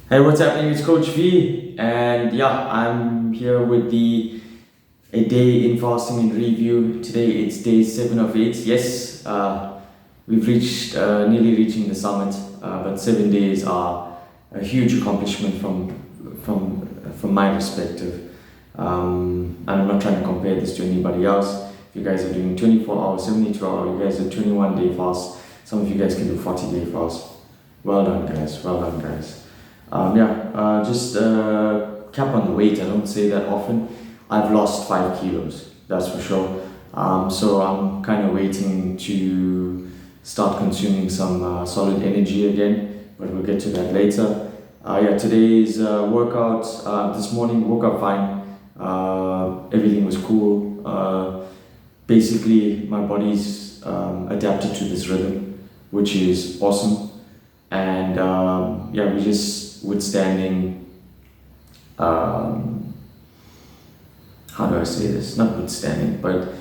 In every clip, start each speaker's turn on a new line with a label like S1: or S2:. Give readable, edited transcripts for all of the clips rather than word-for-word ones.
S1: Hey, what's happening? It's Coach V, and yeah, I'm here with the a day in fasting in review. Today it's day 7 of 8. Yes, we've reached nearly reaching the summit, but 7 days are a huge accomplishment from my perspective. And I'm not trying to compare this to anybody else. If you guys are doing 24 hours, 72 hours, you guys are 21-day fast. Some of you guys can do 40-day fast. Well done, guys. Well done, guys. Just cap on the weight. I don't say that often. I've lost 5 kilos, that's for sure. So I'm kind of waiting to start consuming some solid energy again, but we'll get to that later. Today's workout. This morning woke up fine. Everything was cool. Basically, my body's adapted to this rhythm, which is awesome. And we're just withstanding. How do I say this? Not withstanding, but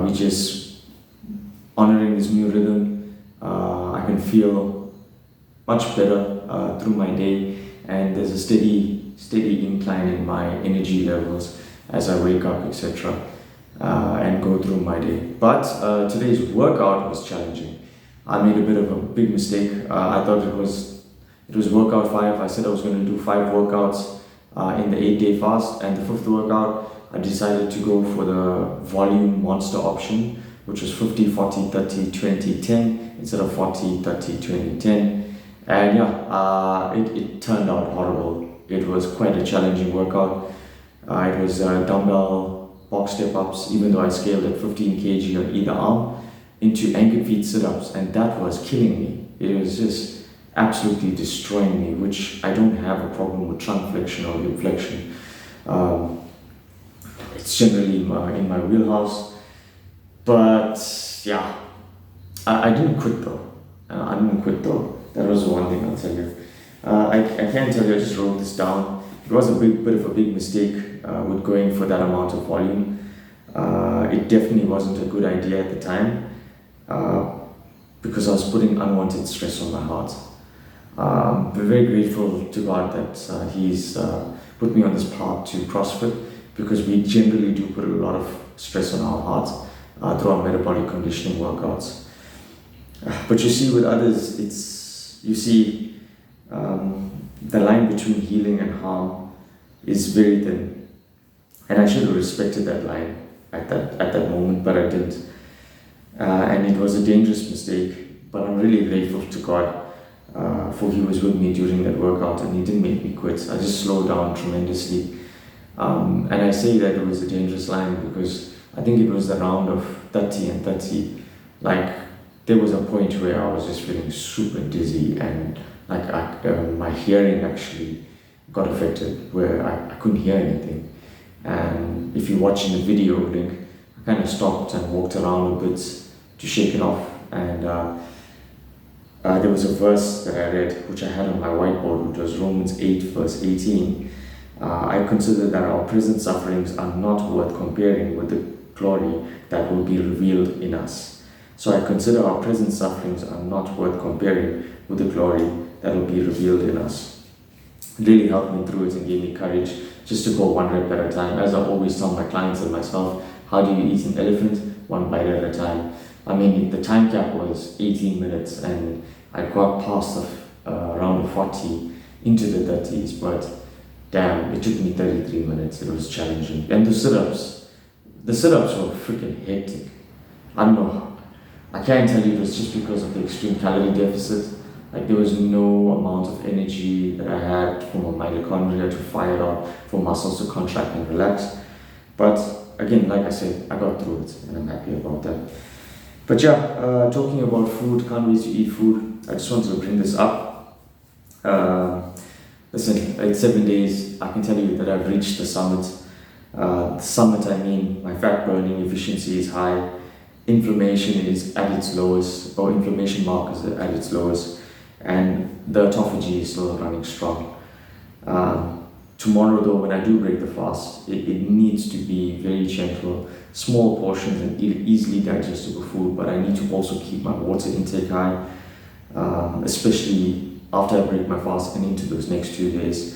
S1: we just honoring this new rhythm. I can feel much better through my day, and there's a steady incline in my energy levels as I wake up, etc., and go through my day. But today's workout was challenging. I made a bit of a big mistake. I thought it was workout 5. I said I was going to do 5 workouts in the 8-day fast, and the 5th workout I decided to go for the volume monster option, which was 50, 40, 30, 20, 10 instead of 40, 30, 20, 10. And it turned out horrible. It was quite a challenging workout. It was dumbbell box step-ups, even though I scaled at 15 kg on either arm, into anchored feet sit-ups, and that was killing me. It was just absolutely destroying me, which I don't have a problem with trunk flexion or hip flexion. It's generally in my wheelhouse. But yeah, I didn't quit though. That was the one thing I'll tell you. I can't tell you, I just wrote this down. It was a bit of a big mistake with going for that amount of volume. It definitely wasn't a good idea at the time. Because I was putting unwanted stress on my heart. We're very grateful to God that He's put me on this path to CrossFit, because we generally do put a lot of stress on our hearts through our metabolic conditioning workouts. But you see, with others, the line between healing and harm is very thin, and I should have respected that line at that moment, but I didn't. And it was a dangerous mistake, but I'm really grateful to God for He was with me during that workout, and He didn't make me quit. I just slowed down tremendously. And I say that it was a dangerous line because I think it was the round of 30 and 30. Like, there was a point where I was just feeling super dizzy, and like my hearing actually got affected, where I couldn't hear anything. And if you're watching the video link, I kind of stopped and walked around a bit to shake it off, and there was a verse that I read, which I had on my whiteboard, which was Romans 8 verse 18. I consider that our present sufferings are not worth comparing with the glory that will be revealed in us. So I consider our present sufferings are not worth comparing with the glory that will be revealed in us. It really helped me through it and gave me courage just to go one rep at a time. As I always tell my clients and myself, how do you eat an elephant? One bite at a time. I mean, the time cap was 18 minutes, and I got past around the 40 into the 30s, but damn, it took me 33 minutes. It was challenging. And the sit-ups were freaking hectic. I don't know. I can't tell you it was just because of the extreme calorie deficit. Like, there was no amount of energy that I had for my mitochondria to fire out, for muscles to contract and relax. But again, like I said, I got through it, and I'm happy about that. But talking about food, can't wait to eat food. I just wanted to bring this up. Listen, it's 7 days. I can tell you that I've reached the summit. The summit, I mean, my fat burning efficiency is high. Inflammation is at its lowest, or inflammation markers are at its lowest, and the autophagy is still running strong. Tomorrow, though, when I do break the fast, it needs to be very gentle, small portions and easily digestible food, but I need to also keep my water intake high, especially after I break my fast and into those next 2 days.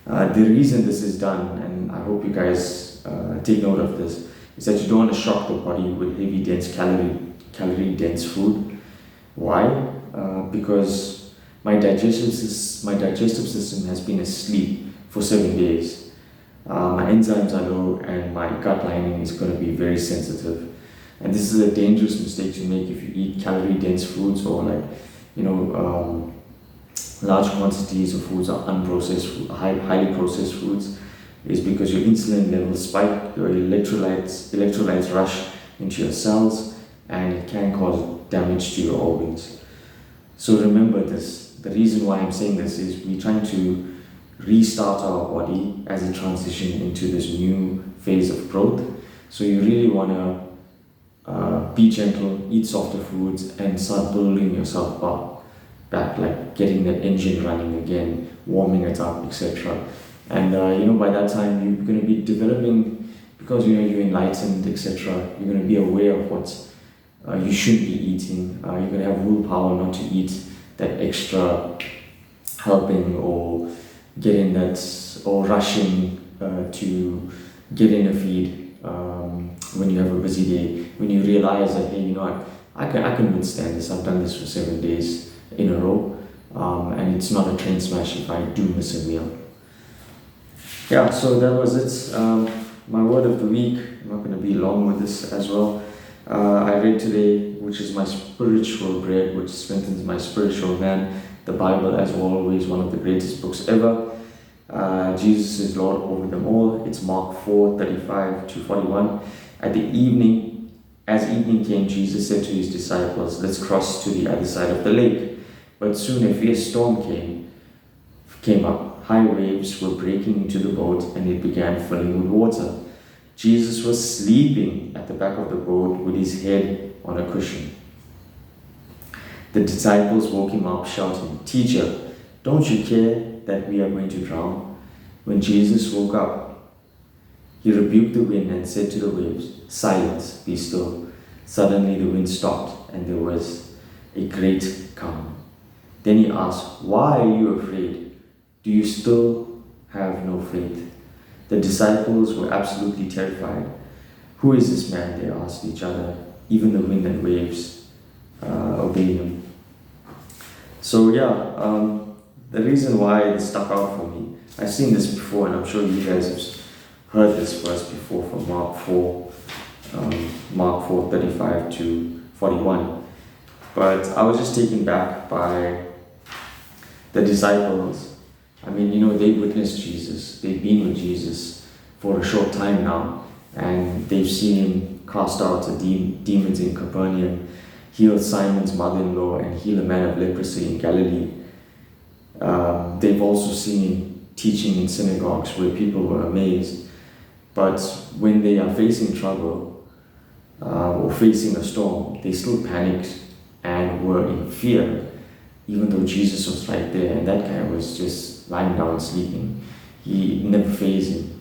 S1: The reason this is done, and I hope you guys take note of this, is that you don't want to shock the body with heavy, dense calorie dense food. Why? Because my digestive system has been asleep for 7 days. My enzymes are low and my gut lining is going to be very sensitive. And this is a dangerous mistake to make if you eat calorie dense foods, or large quantities of foods are unprocessed, highly processed foods, is because your insulin levels spike, your electrolytes rush into your cells, and it can cause damage to your organs. So remember this. The reason why I'm saying this is we're trying to restart our body as it transitions into this new phase of growth. So you really want to be gentle, eat softer foods, and start building yourself back, like getting that engine running again, warming it up, etc. And by that time you're going to be developing, because you're enlightened, etc. You're going to be aware of what you should be eating. You're going to have willpower not to eat that extra helping, or getting that, or rushing to get in a feed when you have a busy day. When you realize that, hey, I can withstand this. I've done this for 7 days in a row, and it's not a train smash if I do miss a meal. Yeah, so that was it. My word of the week. I'm not going to be long with this as well. I read today, which is my spiritual bread, which strengthens my spiritual man, the Bible, as always, one of the greatest books ever. Jesus is Lord over them all. It's Mark 4:35-41. As evening came, Jesus said to his disciples, "Let's cross to the other side of the lake." But soon a fierce storm came up. High waves were breaking into the boat, and it began filling with water. Jesus was sleeping at the back of the boat with his head on a cushion. The disciples woke him up, shouting, "Teacher, don't you care that we are going to drown?" When Jesus woke up, he rebuked the wind and said to the waves, "Silence, be still." Suddenly the wind stopped, and there was a great calm. Then he asked, "Why are you afraid? Do you still have no faith?" The disciples were absolutely terrified. "Who is this man?" they asked each other. "Even the wind and waves obey him." So the reason why this stuck out for me, I've seen this before, and I'm sure you guys have heard this verse before from Mark 4:35-41. But I was just taken back by the disciples. I mean, they witnessed Jesus. They've been with Jesus for a short time now, and they've seen him cast out the demons in Capernaum, heal Simon's mother-in-law, and heal a man of leprosy in Galilee. They've also seen him teaching in synagogues where people were amazed. But when they are facing trouble or facing a storm, they still panicked and were in fear, even though Jesus was right there, and that guy was just lying down sleeping. He never fazed him.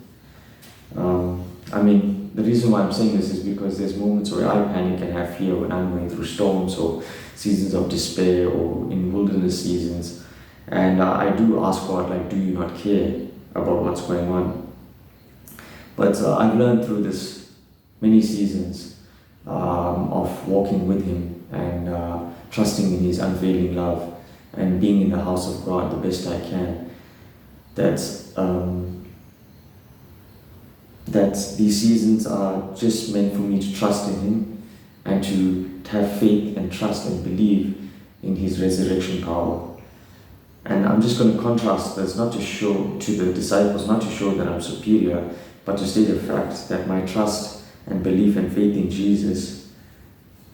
S1: The reason why I'm saying this is because there's moments where I panic and have fear when I'm going through storms or seasons of despair or in wilderness seasons. And I do ask God, do you not care about what's going on? But I've learned through this many seasons of walking with him and trusting in his unfailing love and being in the house of God the best I can, that these seasons are just meant for me to trust in him and to have faith and trust and believe in his resurrection power. And I'm just going to contrast this, not to show to the disciples, not to show that I'm superior, but to state the fact that my trust and belief and faith in Jesus,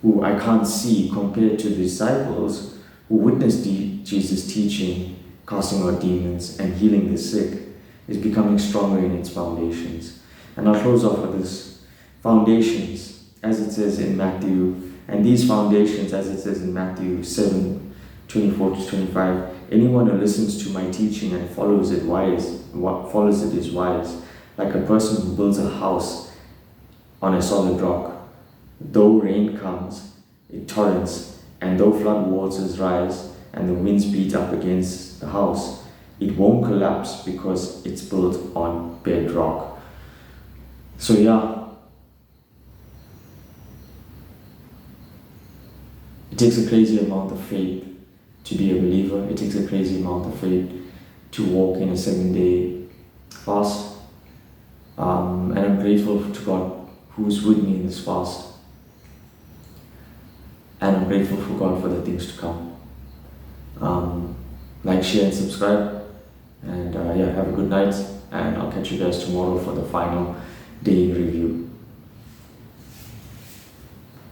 S1: who I can't see compared to the disciples who witnessed Jesus teaching, casting out demons, and healing the sick, is becoming stronger in its foundations. And I'll close off with this. Foundations, as it says in Matthew, and these foundations, as it says in Matthew 7:24-25, anyone who listens to my teaching and follows it is wise, like a person who builds a house on a solid rock. Though rain comes, it torrents, and though flood waters rise, and the winds beat up against the house, it won't collapse because it's built on bedrock. So yeah, it takes a crazy amount of faith to be a believer. It takes a crazy amount of faith to walk in a 7-day fast. And I'm grateful to God who's with me in this fast. And I'm grateful for God for the things to come. Like, share, and subscribe. And yeah, have a good night. And I'll catch you guys tomorrow for the final day in review.